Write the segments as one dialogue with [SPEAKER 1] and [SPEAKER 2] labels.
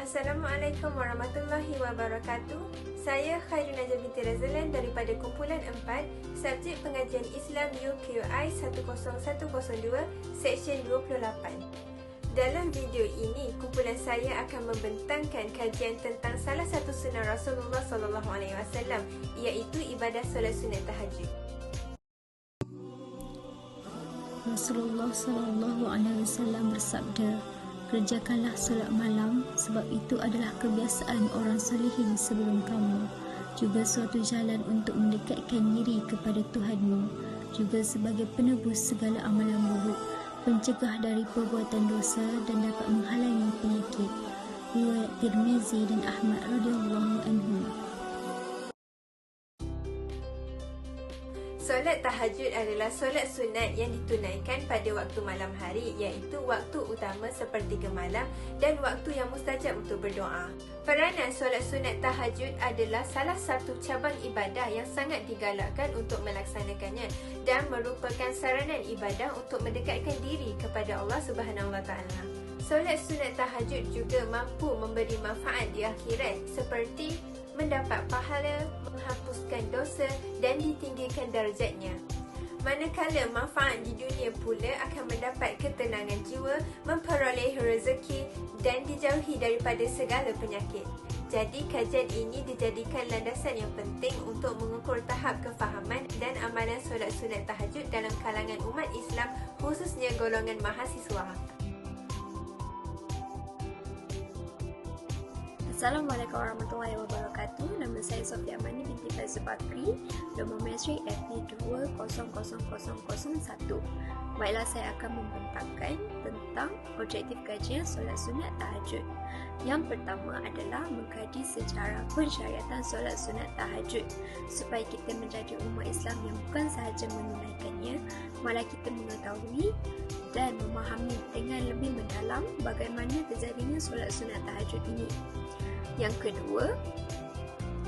[SPEAKER 1] Assalamualaikum warahmatullahi wabarakatuh. Saya Khairun Najah binti Razalan daripada kumpulan 4, subjek pengajian Islam UQI 10102, Seksyen 28. Dalam video ini, kumpulan saya akan membentangkan kajian tentang salah satu sunnah Rasulullah SAW, iaitu ibadah solat sunat tahajud.
[SPEAKER 2] Rasulullah SAW bersabda, kerjakanlah solat malam sebab itu adalah kebiasaan orang salihin sebelum kamu, juga suatu jalan untuk mendekatkan diri kepada Tuhanmu, juga sebagai penebus segala amalan buruk, pencegah dari perbuatan dosa dan dapat menghalangi penyakit. Riwayat Tirmizi dan Ahmad radhiyallahu anhu.
[SPEAKER 1] Solat tahajud adalah solat sunat yang ditunaikan pada waktu malam hari, iaitu waktu utama sepertiga malam dan waktu yang mustajab untuk berdoa. Peranan solat sunat tahajud adalah salah satu cabang ibadah yang sangat digalakkan untuk melaksanakannya dan merupakan saranan ibadah untuk mendekatkan diri kepada Allah Subhanahu Wa Taala. Solat sunat tahajud juga mampu memberi manfaat di akhirat seperti mendapat pahala, menghapuskan dosa dan ditinggikan darjatnya. Manakala manfaat di dunia pula akan mendapat ketenangan jiwa, memperoleh rezeki dan dijauhi daripada segala penyakit. Jadi kajian ini dijadikan landasan yang penting untuk mengukur tahap kefahaman dan amalan solat sunat tahajud dalam kalangan umat Islam, khususnya golongan mahasiswa.
[SPEAKER 3] Assalamualaikum warahmatullahi wabarakatuh. Nama saya Sofia Mani binti Fazul Bakri, nombor matrik FP2000001. Baiklah, saya akan membentangkan tentang objektif kajian solat sunat tahajud. Yang pertama adalah mengkaji sejarah pensyariatan solat sunat tahajud supaya kita menjadi umat Islam yang bukan sahaja menunaikannya, malah kita mengetahui dan memahami dengan lebih mendalam bagaimana terjadinya solat sunat tahajud ini. Yang kedua,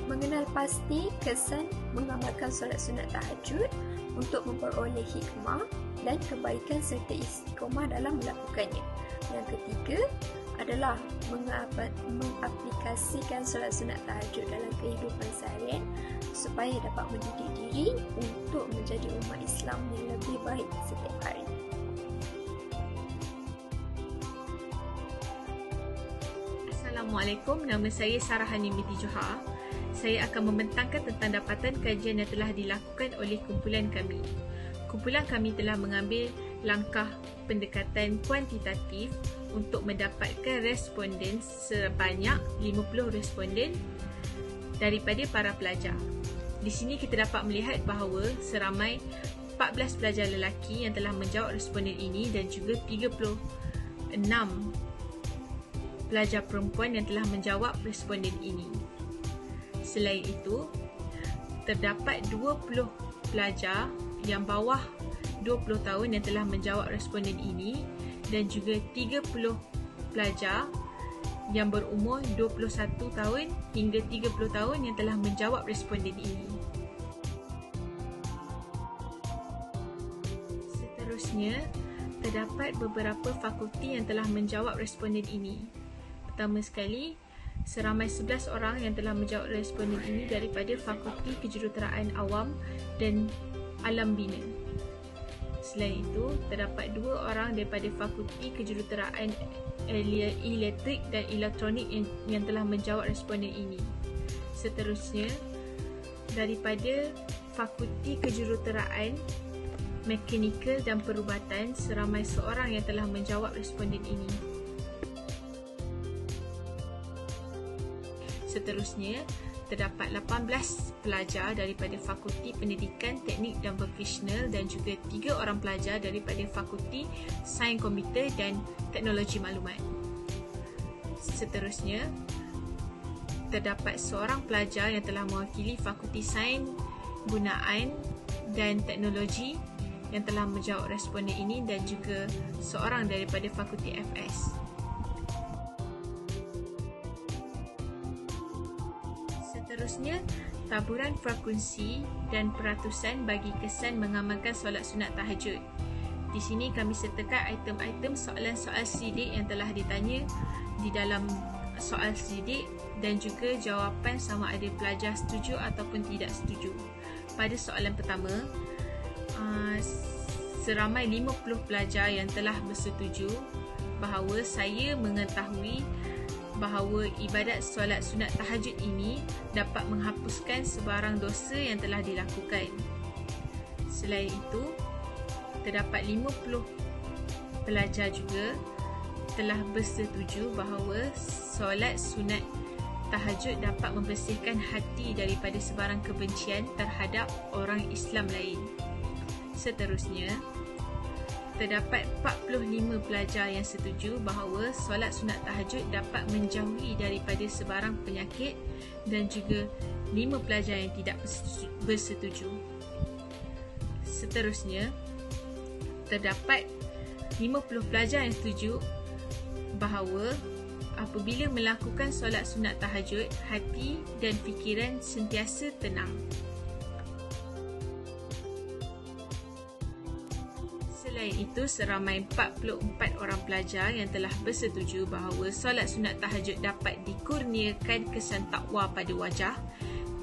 [SPEAKER 3] mengenal pasti kesan mengamalkan solat sunat tahajud untuk memperoleh hikmah dan kebaikan serta istiqomah dalam melakukannya. Yang ketiga adalah mengaplikasikan solat sunat tahajud dalam kehidupan seharian supaya dapat mendidik diri untuk menjadi umat Islam yang lebih baik setiap hari.
[SPEAKER 4] Assalamualaikum, nama saya Sarahani binti Johar. Saya akan membentangkan tentang dapatan kajian yang telah dilakukan oleh kumpulan kami. Kumpulan kami telah mengambil langkah pendekatan kuantitatif untuk mendapatkan responden sebanyak 50 responden daripada para pelajar. Di sini kita dapat melihat bahawa seramai 14 pelajar lelaki yang telah menjawab responden ini dan juga 36 pelajar perempuan yang telah menjawab responden ini. Selain itu, terdapat 20 pelajar yang bawah 20 tahun yang telah menjawab responden ini dan juga 30 pelajar yang berumur 21 tahun hingga 30 tahun yang telah menjawab responden ini. Seterusnya, terdapat beberapa fakulti yang telah menjawab responden ini. Pertama sekali, seramai 11 orang yang telah menjawab responden ini daripada Fakulti Kejuruteraan Awam dan Alam Bina. Selain itu, terdapat 2 orang daripada Fakulti Kejuruteraan Elektrik dan Elektronik yang telah menjawab responden ini. Seterusnya, daripada Fakulti Kejuruteraan Mekanikal dan Perubatan, seramai 1 orang yang telah menjawab responden ini. Seterusnya, terdapat 18 pelajar daripada Fakulti Pendidikan Teknik dan Vocational dan juga 3 orang pelajar daripada Fakulti Sains Komputer dan Teknologi Maklumat. Seterusnya, terdapat seorang pelajar yang telah mewakili Fakulti Sains Gunaan dan Teknologi yang telah menjawab responden ini dan juga seorang daripada Fakulti FS. Seterusnya, taburan frekuensi dan peratusan bagi kesan mengamalkan solat sunat tahajud. Di sini kami sertakan item-item soalan-soalan sidik yang telah ditanya di dalam soal selidik dan juga jawapan sama ada pelajar setuju ataupun tidak setuju. Pada soalan pertama, seramai 50 pelajar yang telah bersetuju bahawa saya mengetahui bahawa ibadat solat sunat tahajud ini dapat menghapuskan sebarang dosa yang telah dilakukan. Selain itu, terdapat 50 pelajar juga telah bersetuju bahawa solat sunat tahajud dapat membersihkan hati daripada sebarang kebencian terhadap orang Islam lain. Seterusnya, terdapat 45 pelajar yang setuju bahawa solat sunat tahajud dapat menjauhi daripada sebarang penyakit dan juga 5 pelajar yang tidak bersetuju. Seterusnya, terdapat 50 pelajar yang setuju bahawa apabila melakukan solat sunat tahajud, hati dan fikiran sentiasa tenang. Selain itu, seramai 44 orang pelajar yang telah bersetuju bahawa solat sunat tahajud dapat dikurniakan kesan takwa pada wajah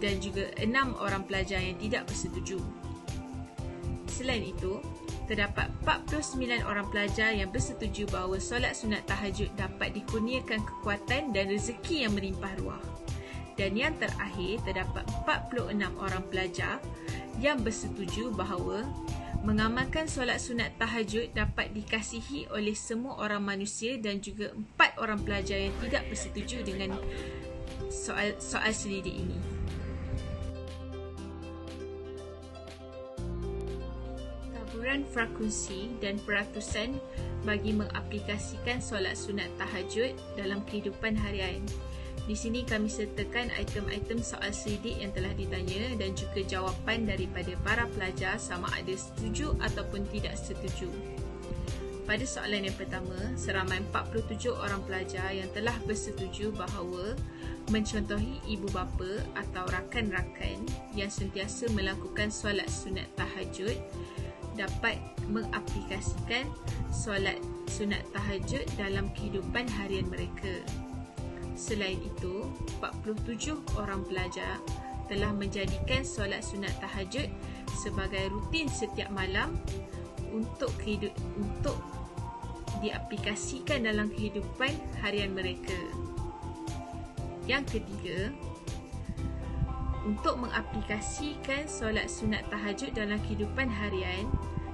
[SPEAKER 4] dan juga 6 orang pelajar yang tidak bersetuju. Selain itu, terdapat 49 orang pelajar yang bersetuju bahawa solat sunat tahajud dapat dikurniakan kekuatan dan rezeki yang melimpah ruah. Dan yang terakhir, terdapat 46 orang pelajar yang bersetuju bahawa mengamalkan solat sunat tahajud dapat dikasihi oleh semua orang manusia dan juga 4 orang pelajar yang tidak bersetuju dengan soal selidik ini. Taburan frekuensi dan peratusan bagi mengaplikasikan solat sunat tahajud dalam kehidupan harian. Di sini kami sertakan item-item soal selidik yang telah ditanya dan juga jawapan daripada para pelajar sama ada setuju ataupun tidak setuju. Pada soalan yang pertama, seramai 47 orang pelajar yang telah bersetuju bahawa mencontohi ibu bapa atau rakan-rakan yang sentiasa melakukan solat sunat tahajud dapat mengaplikasikan solat sunat tahajud dalam kehidupan harian mereka. Selain itu, 47 orang pelajar telah menjadikan solat sunat tahajud sebagai rutin setiap malam untuk diaplikasikan dalam kehidupan harian mereka. Yang ketiga, untuk mengaplikasikan solat sunat tahajud dalam kehidupan harian,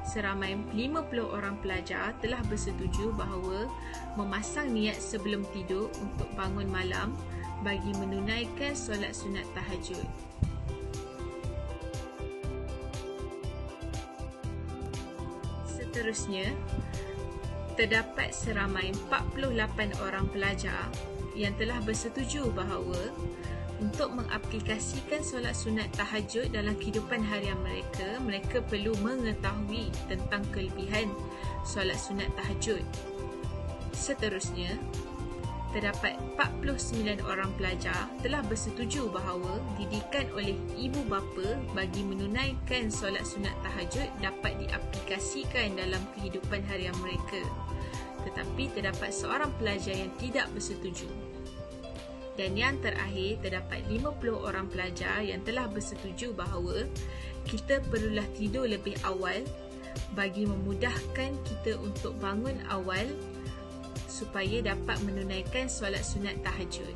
[SPEAKER 4] seramai 50 orang pelajar telah bersetuju bahawa memasang niat sebelum tidur untuk bangun malam bagi menunaikan solat sunat tahajud. Seterusnya, terdapat seramai 48 orang pelajar yang telah bersetuju bahawa untuk mengaplikasikan solat sunat tahajud dalam kehidupan harian mereka, mereka perlu mengetahui tentang kelebihan solat sunat tahajud. Seterusnya, terdapat 49 orang pelajar telah bersetuju bahawa didikan oleh ibu bapa bagi menunaikan solat sunat tahajud dapat diaplikasikan dalam kehidupan harian mereka. Tetapi terdapat seorang pelajar yang tidak bersetuju. Dan yang terakhir, terdapat 50 orang pelajar yang telah bersetuju bahawa kita perlulah tidur lebih awal bagi memudahkan kita untuk bangun awal supaya dapat menunaikan solat sunat tahajud.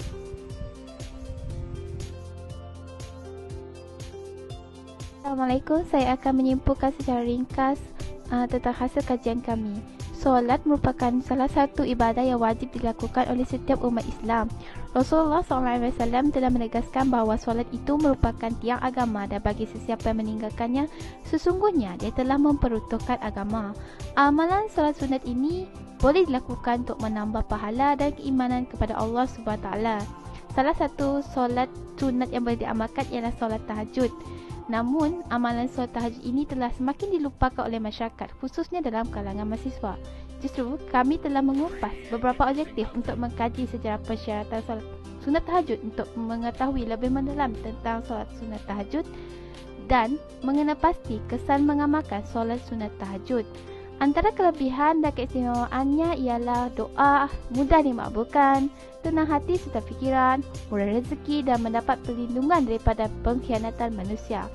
[SPEAKER 5] Assalamualaikum, saya akan menyimpulkan secara ringkas tentang hasil kajian kami. Solat merupakan salah satu ibadah yang wajib dilakukan oleh setiap umat Islam. Rasulullah SAW telah menegaskan bahawa solat itu merupakan tiang agama dan bagi sesiapa yang meninggalkannya, sesungguhnya dia telah memperuntuhkan agama. Amalan solat sunat ini boleh dilakukan untuk menambah pahala dan keimanan kepada Allah SWT. Salah satu solat sunat yang boleh diamalkan ialah solat tahajud. Namun, amalan solat tahajud ini telah semakin dilupakan oleh masyarakat, khususnya dalam kalangan mahasiswa. Justru, kami telah mengupas beberapa objektif untuk mengkaji sejarah persyaratan solat sunat tahajud untuk mengetahui lebih mendalam tentang solat sunat tahajud dan mengenal pasti kesan mengamalkan solat sunat tahajud. Antara kelebihan dan keistimewaannya ialah doa mudah dimakbulkan, tenang hati serta fikiran, murah rezeki dan mendapat perlindungan daripada pengkhianatan manusia.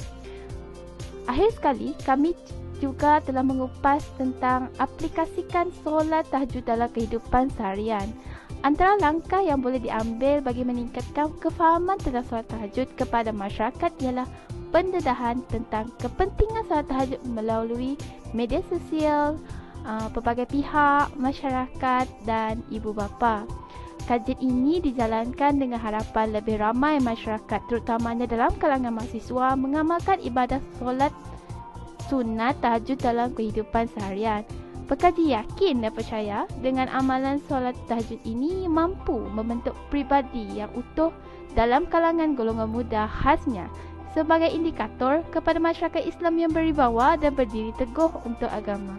[SPEAKER 5] Akhir sekali, kami juga telah mengupas tentang aplikasikan solat tahajud dalam kehidupan seharian. Antara langkah yang boleh diambil bagi meningkatkan kefahaman tentang solat tahajud kepada masyarakat ialah pendedahan tentang kepentingan solat tahajud melalui media sosial, pelbagai pihak, masyarakat dan ibu bapa. Kajian ini dijalankan dengan harapan lebih ramai masyarakat, terutamanya dalam kalangan mahasiswa, mengamalkan ibadah solat sunat tahajud dalam kehidupan seharian. Pekaji yakin dan percaya dengan amalan solat tahajud ini mampu membentuk pribadi yang utuh dalam kalangan golongan muda khasnya sebagai indikator kepada masyarakat Islam yang berwibawa dan berdiri teguh untuk agama.